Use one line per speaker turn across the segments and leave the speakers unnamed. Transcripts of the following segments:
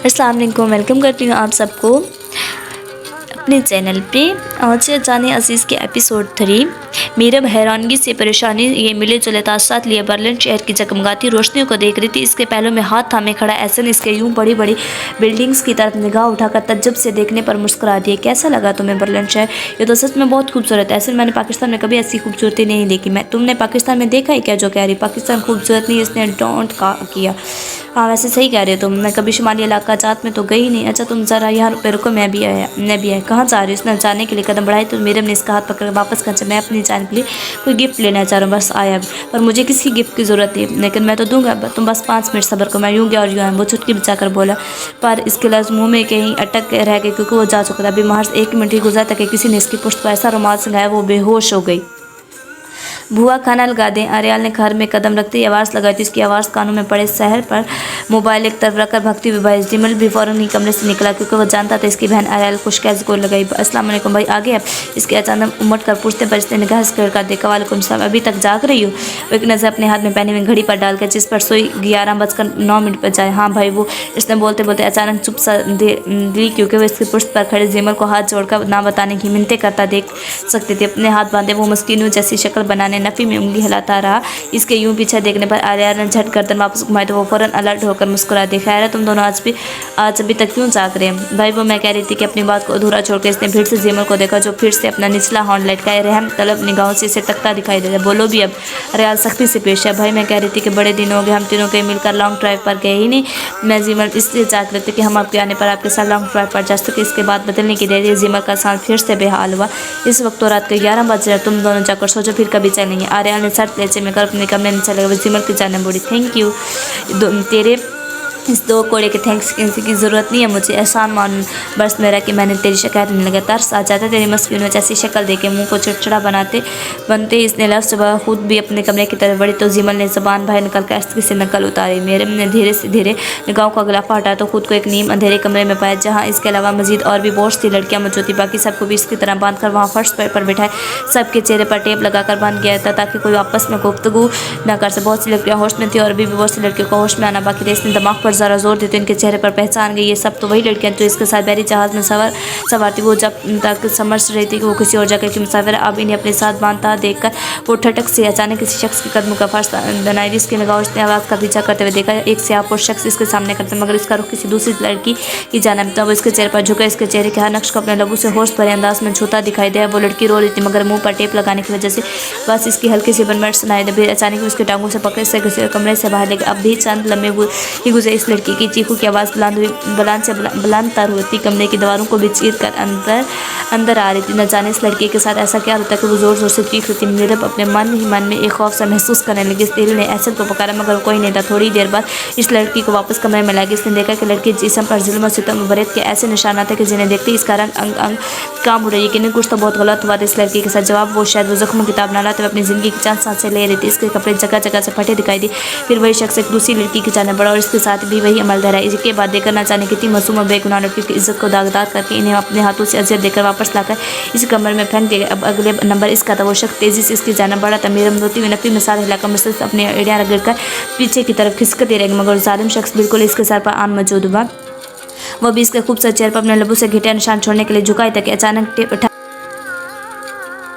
अस्सलाम वालेकुम। वेलकम करती हूँ आप सबको अपने चैनल पे। आज जाने अजीज़ के एपिसोड 3। मीरब हैरानगी से परेशानी ये मिले जुले तासुरात लिए बर्लिन शहर की जगमगाती रोशनियों को देख रही थी। इसके पहलू में हाथ थामे खड़ा एहसन इसके यूं बड़ी बड़ी बिल्डिंग्स की तरफ निगाह उठाकर तज्जुब से देखने पर मुस्कुरा दिए। कैसा लगा तुम्हें बर्लिन शहर? ये तो सच में बहुत खूबसूरत है। ऐसे मैंने पाकिस्तान में कभी ऐसी खूबसूरती नहीं देखी। मैं तुमने पाकिस्तान में देखा है क्या जो कह रही? पाकिस्तान खूबसूरत नहीं, इसने डोंट किया। हाँ वैसे सही कह रहे हो तुम। मैं कभी शुमाली इलाका जात में तो गई नहीं। अच्छा तुम ज़रा यहाँ पे रुको, मैं भी आया। कहाँ जा रही हूँ? उसने जाने के लिए कदम बढ़ाई तो मीरब ने इसका हाथ पकड़ वापस खींचा। मैं अपनी जान के लिए कोई गिफ्ट लेना चाह रहा हूँ, बस आया। पर मुझे किसी गिफ्ट की ज़रूरत है, लेकिन मैं तो दूंगा, तुम बस 5 मिनट सब्र करो। मैं यूँ गया और यूँ आया, वो चुटकी बचाकर बोला। पर इसके लफ्ज़ मुँह में कहीं अटक रह गए क्योंकि वो जा चुका था। अभी महज 1 मिनट ही गुजरा था कि किसी ने इसकी पुष्ट पर ऐसा रुमाल संगाया वो बेहोश हो गई। बुआ खाना लगा दें। अरियाल ने घर में कदम रखते ही आवाज़ लगाई थी। इसकी आवाज़ कानों में पड़े शहर पर मोबाइल एक तरफ रखकर भगती हुई भाई जिमल भी फ़ौरन ही कमरे से निकला क्योंकि वो जानता था इसकी बहन अरियाल कुछ कैसे को लगाई। अस्सलाम वालेकुम भाई, आ गए आप? इसके अचानक उमट कर पूछते पर इसने निगाह से कर देखा। वालेकुम सलाम, अभी तक जाग रही हो? वो एक नज़र अपने हाथ में पहनी हुई घड़ी पर डालकर जिस पर सोई 11:09 पर जाए। हाँ भाई वो, इसने बोलते बोलते अचानक चुप सा दी क्योंकि वो इसके पुष्ट पर खड़े जिमल को हाथ जोड़कर ना बताने की मिन्नतें करता देख सकती थी। अपने हाथ बांधे वो मस्किनों जैसी शक्ल बनाने नफ़ी में उंगली हिलाता रहा। इसके यूं पीछे देखने पर आर्या ने झट गर्दन वापस घुमाई तो वो फौरन अलर्ट होकर मुस्कुरा दी। खैर है तुम दोनों आज अभी तक क्यों जाग रहे हैं? भाई वो मैं कह रही थी कि अपनी बात को अधूरा छोड़कर इसने फिर से जिमल को देखा जो फिर से अपना निचला हॉर्न लटकाए रहम तलब निगाहों से इसे तकता दिखाई दे रहा। बोलो भी अब। रियाल सख्ती से पेश है। भाई मैं कह रही थी कि बड़े दिन हो गए हम तीनों के मिलकर लॉन्ग ड्राइव पर गए ही नहीं। मैं जिमल इसलिए जाग रही थी कि हम आपके आने पर आपके साथ लॉन्ग ड्राइव पर जा सके। इसके बाद बदलने की देरी जिमल का सांस फिर से बेहाल हुआ। इस वक्त तो रात के 11 बज रहे, तुम दोनों जाकर सोचो फिर कभी चलेंगे। आर्याल ने सर लेचे में कर अपने कमरे में चले गए। जिमल की जाने बोली थैंक यू तेरे इस 2 कोड़े के थैंक्स की ज़रूरत नहीं है मुझे। एहसान मान बस मेरा कि मैंने तेरी शिकायत नहीं लगा। तरस आ जाता तेरी मस्किन में जैसी शक्ल देखे मुंह को चिड़चिड़ा बनते इसने लफ्ज़ सुबह खुद भी अपने कमरे की तरफ बढ़ी तो जिमल ने ज़बान बाहर निकल कर अस्त्री से नकल उतारी। मेरे ने धीरे से धीरे निगाहों का गिलाफा हटा तो खुद को एक नीम अंधेरे कमरे में पाया जहाँ इसके अलावा मजीद और भी बहुत सी लड़कियाँ मौजूद थी। बाकी सबको भी इसकी तरह बांध कर वहाँ फर्श पर बैठाए सबके चेहरे पर टेप लगाकर बांध गया था ताकि कोई आपस में गुफ्तगू न कर सके। बहुत सी लड़कियाँ होश में थी और अभी भी बहुत सी लड़कियों को होश में आना बाकी था। इसने दिमाग पर ज़रा जोर देते इनके चेहरे पर पहचान गई ये सब तो वही लड़कियां जो इसके साथ बैरी जहाज़ में सवार थी। वो जब तक समझ रही थी कि वो किसी और जगह की मुसाफिर अब इन्हें अपने साथ बांधता देखकर वो ठटक से अचानक किसी शख्स के कदमों का फर्श बनाई। इसकी निगाह उसने आवाज़ का पीछा करते हुए देखा। एक सियाहपोश शख्स इसके सामने करता मगर इसका रुख किसी दूसरी लड़की की जानिब था। वो इसके चेहरे पर झुका, इसके चेहरे के हर नक्श को अपने लबों से होश भरे अंदाज में छूता दिखाई दिया। वो लड़की रो रही थी मगर मुंह पर टेप लगाने की वजह से बस इसकी हल्की सी बनमट सुनाई दे। फिर अचानक उसके टांगों से पकड़े से कमरे से बाहर लेके अब भी चंद लम्हे ही गुजरे। इस लड़की की चीखों की आवाज़ बुलंद तर होती कमरे की दीवारों को भी चीर कर अंदर आ रही थी। न जाने इस लड़के के साथ ऐसा क्या होता कि वो जोर जोर से चीख रही थी। मीरब अपने मन ही मन में एक खौफ सा महसूस करने लगी। इस दिल ने ऐसे को पुकारा मगर कोई नहीं था। थोड़ी देर बाद इस लड़की को वापस कमरे में लागी। इसने देखा कि लड़की जिस्म पर जुल्म और सितम बरत के ऐसे निशानात थे कि जिन्हें देखते इसका रंग अंग काम उड़ रही है कि कुछ तो बहुत गलत हुआ था इस लड़की के साथ। जवाब वो शायद वो जख्म किताब ना लाते हुए अपनी ज़िंदगी की चंद सांसें ले रही थी। इसके कपड़े जगह जगह से फटे दिखाई दी। फिर वही शख्स एक दूसरी लड़की की जाने बढ़ा और इसके साथ भी वही अमल धरा। इसके बाद देखकर न जाने कितनी मासूम और बेगुनाह लड़की की इज्जत को दागदार करके इन्हें अपने हाथों से अजियत देकर वापस लाकर इस कमरे में फेंक दिया। अब अगले नंबर इसका था। वो शख्स तेजी से इसकी जाना बढ़ा था। मेरे होती हुई नफी में साथ हिलाकर मुझसे अपने एड़ियाँ रगड़कर पीछे की तरफ खिसकते रहेंगे मगर जालिम शख्स बिल्कुल इसके सर पर आन मौजूद हुआ। वो भी इसके खूबसूरत चेहरे पर अपने लबों से घिटिया निशान छोड़ने के लिए झुकाई था कि अचानक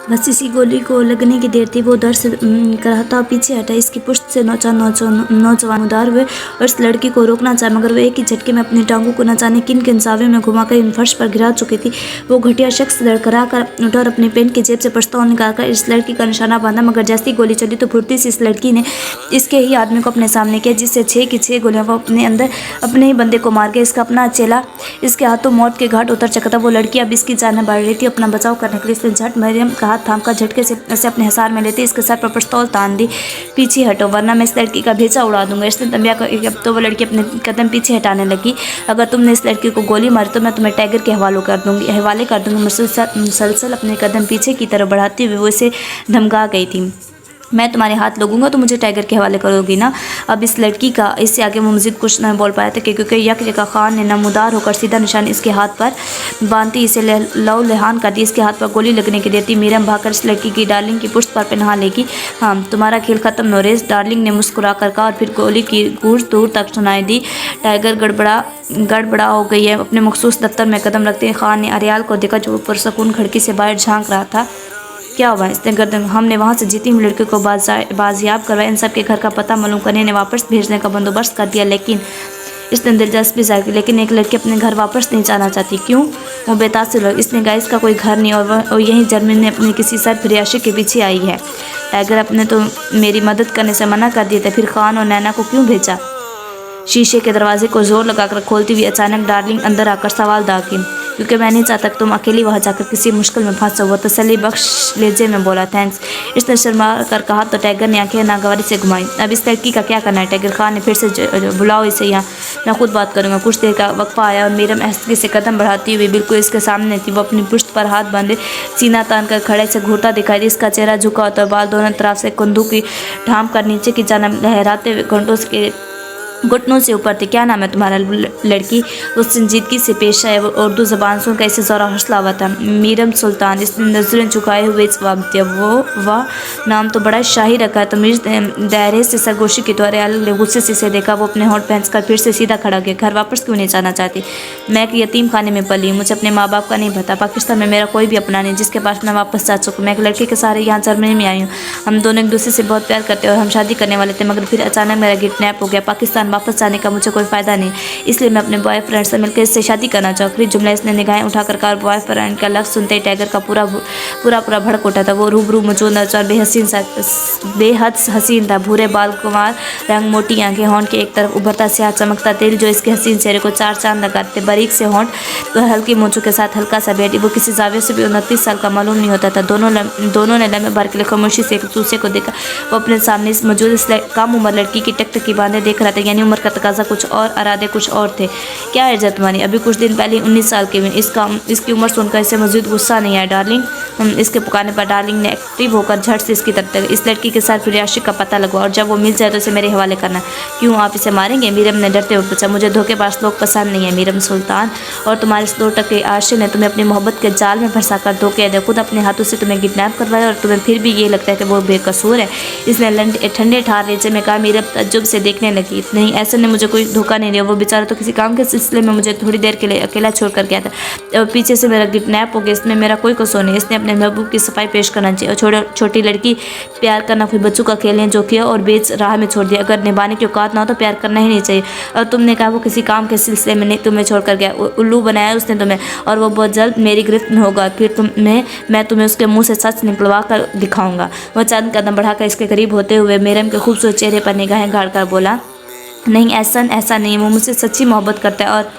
बस इसी गोली को लगने की देर थी। वो डर से कराहता पीछे हटा। इसकी पुश्त से नौजवान उदार हुए और इस लड़की को रोकना चाहा मगर वो एक ही झटके में अपनी टांगों को न जाने किन किनसावे में घुमाकर इन फर्श पर गिरा चुकी थी। वो घटिया शख्स लड़खड़ा कर उठा और अपनी पेन की जेब से पिस्तौल निकालकर इस लड़की का निशाना बांधा मगर जैसी गोली चली तो फुर्ती से इस लड़की ने इसके ही आदमी को अपने सामने किया जिससे 6 की 6 गोलियां वो अपने ही बंदे को मार के इसका अपना चेला इसके हाथों मौत के घाट उतर चुका था। वो लड़की अब इसकी जान बढ़ रही थी। अपना बचाव करने के लिए इसने झट मरियम का हाथ थामकर झटके से इसे अपने हिसार में लेते इसके सर पर पिस्तौल तान दी। पीछे हटो वरना मैं इस लड़की का भेजा उड़ा दूंगा। इसने तंबिया को तो वो लड़की अपने कदम पीछे हटाने लगी। अगर तुमने इस लड़की को गोली मारी तो मैं तुम्हें टाइगर के हवाले कर दूंगी। मुसलसल अपने कदम पीछे की तरफ बढ़ाते हुए वो इसे धमका गई थी। मैं तुम्हारे हाथ लगूंगा तो मुझे टाइगर के हवाले करोगी ना। अब इस लड़की का इससे आगे वो मजीद कुछ न बोल पाया था क्योंकि यकजका खान ने नमूदार होकर सीधा निशान इसके हाथ पर बांधती इसे लहू लहान कर दी। इसके हाथ पर गोली लगने की देती मीरम भागकर इस लड़की की डार्लिंग की पुष्ट पर पहना लेगी। हाँ, तुम्हारा खेल खत्म नोरेस, डार्लिंग ने मुस्कुरा कर कहा और फिर गोली की गूंज दूर तक सुनाई दी। टाइगर गड़बड़ा हो गई है। अपने मखसूस दफ्तर में कदम रखते ही खान ने अरियाल को देखा जो पुरसकून खिड़की से बाहर झांक रहा था। क्या हुआ? इसने गर्दन हमने वहाँ से जीती हुई लड़की को बाजियाब करवाया, इन सब के घर का पता मालूम करने ने वापस भेजने का बंदोबस्त कर दिया। लेकिन इसने दिलचस्पी जाहिर की, लेकिन एक लड़की अपने घर वापस नहीं जाना चाहती। क्यों? वो बेतासिर लगी। इसने कहा इसका कोई घर नहीं और यहीं जर्मनी में अपनी किसी सरफरियाशी के पीछे आई है। टाइगर अपने तो मेरी मदद करने से मना कर दिया था, फिर खान और नैना को क्यों भेजा? शीशे के दरवाजे को जोर लगाकर खोलती हुई अचानक डार्लिंग अंदर आकर सवाल दागी, क्योंकि मैं नहीं चाहता कि तुम अकेली वहाँ जाकर किसी मुश्किल में फंसो। वो तसल्ली बख्श लहजे में बोला, थैंक्स। इसने शर्मा कर कहा तो टाइगर ने आंखें नागवारी से घुमाई। अब इस लड़की का क्या करना है? टाइगर खान ने फिर से बुलाओ इसे यहाँ, मैं खुद बात करूँगा। कुछ देर का वक्फा आया और मीरम एहसगी से कदम बढ़ाती हुई बिल्कुल इसके सामने थी। वो अपनी पुश्त पर हाथ बांधे सीना तान कर खड़े से घूरता दिखाई दी। इसका चेहरा झुका होता, बाल दोनों तरफ से कंधों की ढांप कर नीचे की जानब लहराते हुए घुटनों से ऊपर थे। क्या नाम है तुम्हारा? लड़की वो संजीदगी से पेश है। वो उर्दू ज़बान सुनकर इसे ज़रा हौसला हुआ था। मीरम सुल्तान। इसने नजरें झुकाए हुए जवाब दिया। वो वाह, नाम तो बड़ा शाही रखा है। तमीज़ दायरे से सरगोशी की तो अरियाल ने गुस्से से इसे देखा। वो अपने होंठ पहन कर फिर से सीधा खड़ा गया। घर वापस क्यों नहीं जाना चाहती? मैं एक यतीम खाने में पली, मुझे अपने माँ बाप का नहीं पता। पाकिस्तान में मेरा कोई भी अपना नहीं जिसके पास मैं वापस जा सकूँ। मैं एक लड़के के सहारे यहाँ जर्मनी में आई हूँ। हम दोनों एक दूसरे से बहुत प्यार करते और हम शादी करने वाले थे, मगर फिर अचानक मेरा किडनैप हो गया। पाकिस्तान वापस जाने का मुझे कोई फ़ायदा नहीं, इसलिए मैं अपने बॉयफ्रेंड से मिलकर इससे शादी करना चाहूँगी। जुमला इसने निगाहें उठाकर कहा। बॉयफ्रेंड का लफ्ज़ सुनते ही टाइगर का पूरा भड़क उठा था। वो रूबरू मौजूद और बेहद हसीन था। भूरे बाल, कुमार रंग, मोटी आंखें, होंठ के एक तरफ उभरता स्याह चमकता तेल जो इसके हसीन चेहरे को चार चांद लगाते। बारीक से होंठ तो हल्की मूंछों के साथ हल्का सा बेटी। वो किसी जाविये से भी 29 साल का मालूम नहीं होता था। दोनों ने लम्हे भर के लिए खामोशी से एक दूसरे को देखा। वो अपने सामने मौजूद इस कम उम्र लड़की की टकटकी बांधे देख रहा था, यानी उम्र का तकाजा कुछ और, इरादे कुछ और थे। क्या है जतमानी? अभी कुछ दिन पहले 19 साल के में इसकी उम्र सुनकर इसे मज़ीद गुस्सा नहीं आया। डार्लिंग, इसके पुकारने पर डार्लिंग ने एक्टिव होकर झट से इसकी तरफ तक इस लड़की के साथ फिरियाशी का पता लगवा और जब वो मिल जाए तो इसे मेरे हवाले करना। क्यों, आप इसे मारेंगे? मीरम ने डरते हुए पूछा। मुझे धोखेबाज लोग पसंद नहीं है मीरम सुल्तान, और तुम्हारे इस 2 टके आशिक ने तुम्हें अपनी मोहब्बत के जाल में फंसा कर धोखे दे, खुद अपने हाथों से तुम्हें किडनैप करवाया और तुम्हें फिर भी ये लगता है कि वो बेकसूर है। इसने ठंडे ठार लहजे में कहा। मीरम तज्जुब से देखने लगी। नहीं, ऐसे ने मुझे कोई धोखा नहीं दिया। वो बेचारा तो किसी काम के सिलसिले में मुझे थोड़ी देर के लिए अकेला छोड़कर गया था और पीछे से मेरा किडनैप हो गया। इसमें मेरा कोई कसूर नहीं। इसने अपने महबूब की सफाई पेश करना चाहिए। और छोटी लड़की, प्यार करना कोई बच्चों का खेल है जो किया और बेच राह में छोड़ दिया। अगर निभाने की औकात ना हो तो प्यार करना ही नहीं चाहिए। और तुमने कहा वो किसी काम के सिलसिले में नहीं तुम्हें छोड़कर गया। उल्लू बनाया उसने तुम्हें, और वो बहुत जल्द मेरी गिरफ्त में होगा। फिर मैं तुम्हें उसके मुँह से सच निकलवा कर दिखाऊंगा। वह चंद कदम बढ़ाकर इसके करीब होते हुए मीरम के खूबसूरत चेहरे पर निगाहें गाड़ कर बोला, नहीं ऐसा नहीं, वो मुझसे सच्ची मोहब्बत करता है। और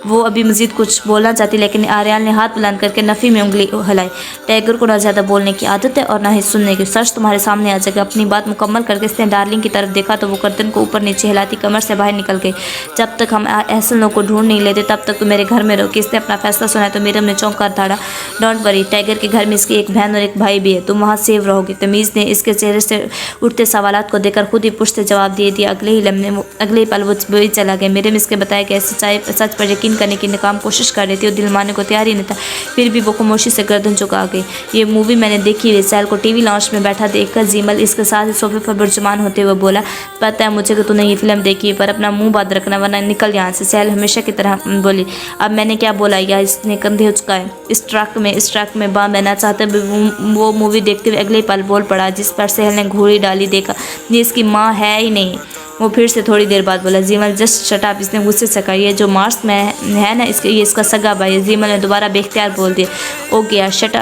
वो अभी मजीद कुछ बोलना चाहती, लेकिन आर्याल ने हाथ बुलंद करके नफ़ी में उंगली हिलाई। टाइगर को ना ज़्यादा बोलने की आदत है और ना ही सुनने की। सच तुम्हारे सामने आ जाएगा। अपनी बात मुकम्मल करके इसने डार्लिंग की तरफ देखा तो वो गर्दन को ऊपर नीचे हिलाती कमर से बाहर निकल गई। जब तक हम ऐसे लोगों को ढूंढ नहीं लेते तब तक तो मेरे घर में रहो। कि इसने अपना फैसला सुना तो मीरम ने चौंक कर धाड़ा। डोंट वरी, टाइगर के घर में इसकी एक बहन और एक भाई भी है, तुम वहाँ सेव रहोगे। तमीज़ ने इसके चेहरे से उठते सवालात को देखकर खुद ही पुष्ट जवाब दे दिया। अगले ही पल वो वही चला गया। मीरम इसके बताया कि सच पर यकीन करने की नाकाम कोशिश कर रही थी और दिल मानने को तैयार ही नहीं था, फिर भी वो खामोशी से गर्दन झुका गई। ये मूवी मैंने देखी हुई। सैल को टीवी लॉन्च में बैठा देखकर जीमल इसके साथ ही सोफे पर बुर्जुमान होते हुए बोला, पता है मुझे कि तूने ये फिल्म देखी पर अपना मुंह बंद रखना वरना निकल यहाँ से। सैल हमेशा की तरह बोली, अब मैंने क्या बोला? या इसने कंधे उचकाए। इस ट्रक में बाम बहना चाहते वो मूवी देखते हुए अगले पल बोल पड़ा, जिस पर सैल ने घूरी डाली। देखा ये इसकी माँ है ही नहीं। वो फिर से थोड़ी देर बाद बोला, जीमल जस्ट शट अप। इसने गुस्से से कहा, ये जो मार्स में है ना ये इसका सगा भाई है। जीमल ने दोबारा बेख्तियार बोल दिया, ओ गया शट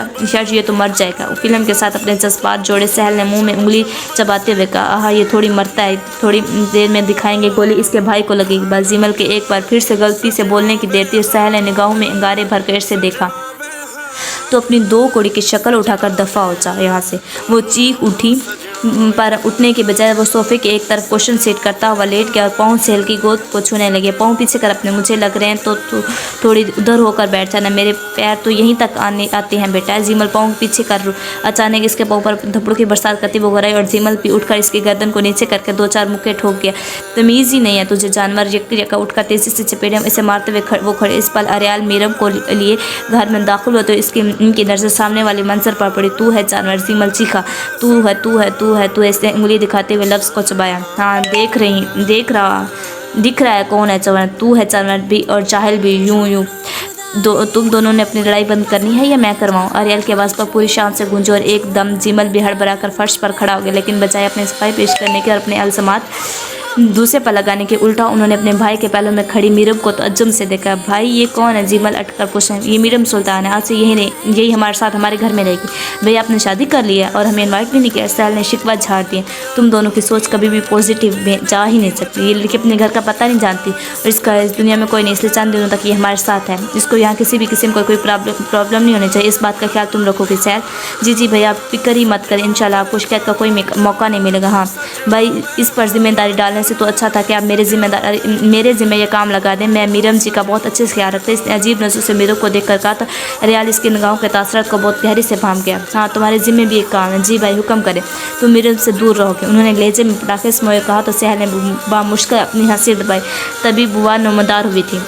ये तो मर जाएगा। फिल्म के साथ अपने जज्बात जोड़े सहल ने मुंह में उंगली चबाते हुए कहा, आहा ये थोड़ी मरता है, थोड़ी देर में दिखाएंगे गोली इसके भाई को लगेगी। बस जीमल के एक बार फिर से गलती से बोलने की देर थी। सहल ने निगाहों में अंगारे भरकर से देखा तो अपनी 2 कोड़ी की शक्ल उठाकर दफ़ा हो जा यहाँ से। वो चीख उठी, पर उठने के बजाय वो सोफे के एक तरफ क्वेश्चन सेट करता हुआ लेट गया और पाँव सेल की गोद को छूने लगे। पाँव पीछे कर अपने मुझे लग रहे हैं तो थोड़ी उधर होकर बैठ जाना, मेरे पैर तो यहीं तक आते हैं बेटा। जीमल पाँव पीछे कर अचानक इसके पाँव पर थप्पड़ों की बरसात करती वो गई और जीमल भी उठकर इसकी गर्दन को नीचे करके 2-4 मुक्के ठोक गया। तमीज़ ही नहीं है तुझे जानवर, यक्का उठकर तेजी से चपेटे इसे मारते हुए वो खड़े। इस पल अरियाल मीरम को लिए घर में दाखिल हुआ तो इनकी नज़र सामने वाले मंजर पर पड़ी। तू है जानवर, जीमल चीखा। तू है। इसने उंगली दिखाते हुए लफ्ज़ को चबाया। हाँ दिख रहा है कौन है जानवर। तू है जानवर भी और जाहिल भी। यूं तुम दोनों ने अपनी लड़ाई बंद करनी है या मैं करवाऊँ? अरियल की आवाज़ पर पूरी शान से गूंजी और एकदम जीमल भी हड़बड़ा कर फर्श पर खड़ा हो गया, लेकिन बजाय अपनी सफाई पेश करने के और अपने अल्ज़ामात दूसरे पर लगाने के उल्टा उन्होंने अपने भाई के पहलों में खड़ी मीरम को तअज्जुब से देखा। भाई ये कौन है? जीमल अटकर पूछा। ये मीरम सुल्तान है, आज से यही हमारे साथ हमारे घर में रहेगी। भैया आपने शादी कर ली है और हमें इन्वाइट भी नहीं किया। सहल ने शिकवा झाड़ दिया। तुम दोनों की सोच कभी भी पॉजिटिव में जा ही नहीं सकती। ये लड़की अपने घर का पता नहीं जानती और इसका इस दुनिया में कोई नहीं, इसलिए चंद दिनों तक ये हमारे साथ है। इसको यहाँ किसी भी किस्म का कोई प्रॉब्लम नहीं होनी चाहिए, इस बात का ख्याल तुम रखोगे सहल? जी भैया आप फिक्र ही मत करें, इंशाल्लाह आपको शिकायत का कोई मौका नहीं मिलेगा। हाँ भाई इस पर जिम्मेदारी डालने से तो अच्छा था कि आप मेरे ज़िम्मे ये काम लगा दें। मैं मीरम जी का बहुत अच्छे से ख्याल रखते। इसने अजीब नज़रों से मीरम को देख कर कहा था। रियाल इसकी निगाहों के तासरात को बहुत गहरी से भाम गया। हाँ तुम्हारे ज़िम्मे भी एक काम है। जी भाई हुक्म करें। तुम मीरम से दूर रहोगे। उन्होंने लहजे में पटाखे समोए कहा तो सहल ने बामुश्किल अपनी हंसी दबाई। तभी बुआ नुमदार हुई थी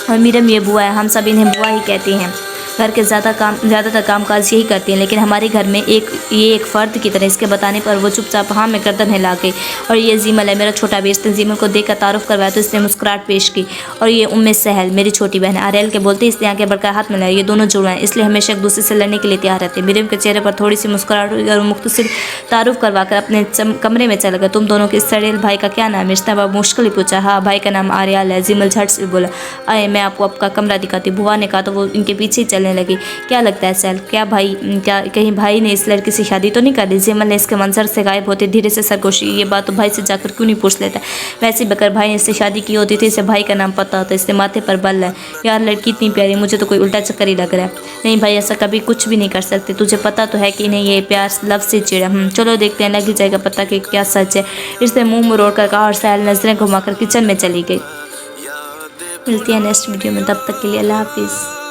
और मीरम ये बुआ है, हम सब इन्हें बुआ ही कहते हैं। घर के ज़्यादातर कामकाज यही करती हैं, लेकिन हमारे घर में ये एक फ़र्द की तरह। इसके बताने पर वो चुपचाप हाँ में गर्दन हिला गई। और ये जीमल है मेरा छोटा बेस्ट। इसने जीमल को देखकर तारुफ करवाया तो इसने मुस्कुराहट पेश की। और ये उम्मे सहल मेरी छोटी बहन है। आरेल के बोलते इसने आगे बढ़कर हाथ मिलाया। ये दोनों जुड़वा हैं, इसलिए हमेशा एक दूसरे से लड़ने के लिए तैयार रहते हैं। मीरम के चेहरे पर थोड़ी सी मुस्कुराहट हुई और मुख्तसर तारुफ करवा कर अपने कमरे में चला गया। तुम दोनों के सड़ेल भाई का क्या नाम है? रिश्ता मुश्किल ही पूछा। हाँ भाई का नाम आर्याल है। जीमल झट से बोला। आए मैं आपको आपका कमरा दिखाती। बुआ ने कहा तो वो इनके पीछे ही चलने लगी। क्या लगता है सैल, क्या कहीं भाई ने इस लड़की से शादी तो नहीं कर दी? जीमल ने इसके मंजर से गायब होते धीरे से सरगोशी। ये बात तो भाई से जाकर क्यों नहीं पूछ लेता? वैसे बकर भाई ने इससे शादी की होती थी इसे भाई का नाम पता होता। इसके माथे पर बल है। यार लड़की इतनी प्यारी, मुझे तो कोई उल्टा चक्कर ही लग रहा है। नहीं भाई ऐसा कभी कुछ भी नहीं कर सकते, तुझे पता तो है कि इन्हें ये प्यार लव से चिड़ा। चलो देखते हैं, लग ही जाएगा पता कि क्या सच है। इसने मुँह मोड़ कर कहा और सैल नजरें घुमाकर किचन में चली गई। मिलती है नेक्स्ट वीडियो में, तब तक के लिए अल्लाह हाफिज़।